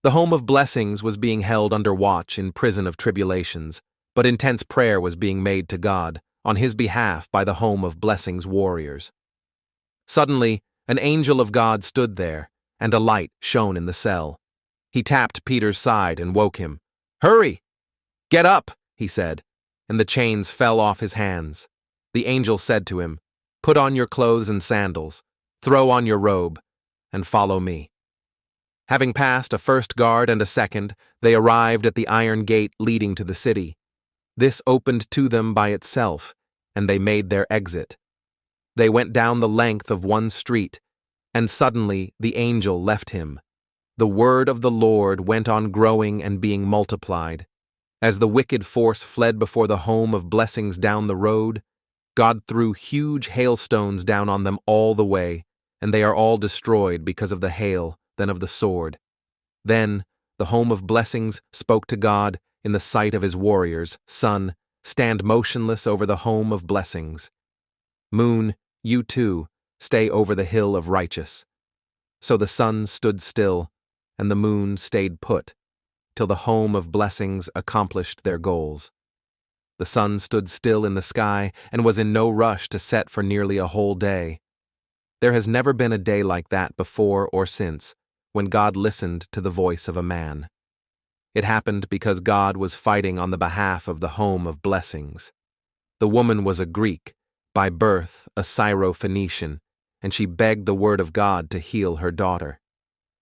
The home of blessings was being held under watch in prison of tribulations, but intense prayer was being made to God, on his behalf by the home of blessings warriors. Suddenly, an angel of God stood there, and a light shone in the cell. He tapped Peter's side and woke him. "Hurry! Get up!" he said, and the chains fell off his hands. The angel said to him, "Put on your clothes and sandals, throw on your robe, and follow me." Having passed a first guard and a second, they arrived at the iron gate leading to the city. This opened to them by itself, and they made their exit. They went down the length of one street, and suddenly the angel left him. The word of the Lord went on growing and being multiplied. As the wicked force fled before the home of blessings down the road, God threw huge hailstones down on them all the way, and they are all destroyed because of the hail, then of the sword. Then the home of blessings spoke to God in the sight of his warriors. "Sun, stand motionless over the home of blessings. Moon, you too, stay over the hill of righteous." So the sun stood still, and the moon stayed put, till the home of blessings accomplished their goals. The sun stood still in the sky and was in no rush to set for nearly a whole day. There has never been a day like that before or since, when God listened to the voice of a man. It happened because God was fighting on the behalf of the home of blessings. The woman was a Greek, by birth a Syro-Phoenician, and she begged the word of God to heal her daughter,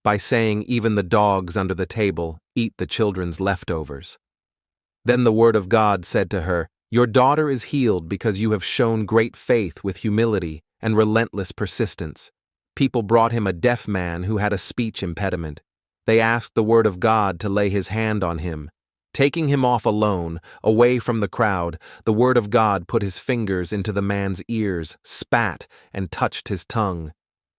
by saying, "Even the dogs under the table eat the children's leftovers." Then the word of God said to her, "Your daughter is healed because you have shown great faith with humility and relentless persistence." People brought him a deaf man who had a speech impediment. They asked the word of God to lay his hand on him. Taking him off alone, away from the crowd, the word of God put his fingers into the man's ears, spat, and touched his tongue.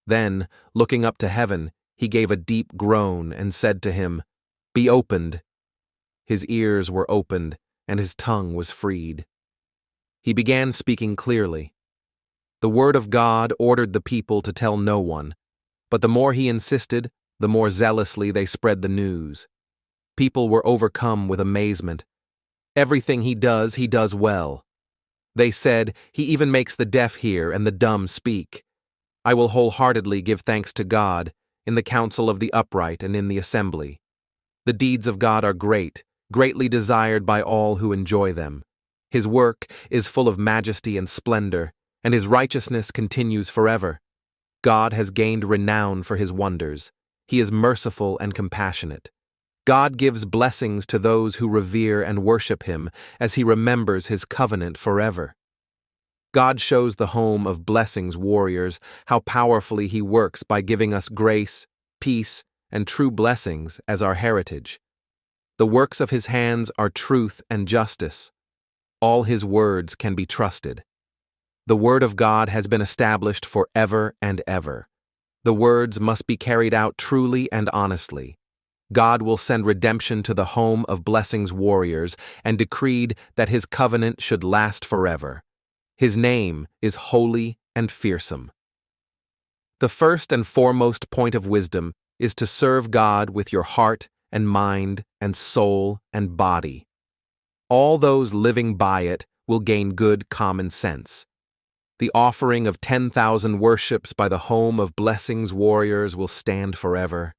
Then, looking up to heaven, he gave a deep groan and said to him, "Be opened." His ears were opened, and his tongue was freed. He began speaking clearly. The word of God ordered the people to tell no one, but the more he insisted, the more zealously they spread the news. People were overcome with amazement. "Everything he does well." They said, "He even makes the deaf hear and the dumb speak." I will wholeheartedly give thanks to God, in the council of the upright and in the assembly. The deeds of God are great, greatly desired by all who enjoy them. His work is full of majesty and splendor, and his righteousness continues forever. God has gained renown for his wonders. He is merciful and compassionate. God gives blessings to those who revere and worship him, as he remembers his covenant forever. God shows the home of blessings warriors how powerfully he works by giving us grace, peace, and true blessings as our heritage. The works of his hands are truth and justice. All his words can be trusted. The word of God has been established forever and ever. The words must be carried out truly and honestly. God will send redemption to the home of blessings warriors and decreed that his covenant should last forever. His name is holy and fearsome. The first and foremost point of wisdom is to serve God with your heart and mind and soul and body. All those living by it will gain good common sense. The offering of 10,000 worships by the home of blessings warriors will stand forever.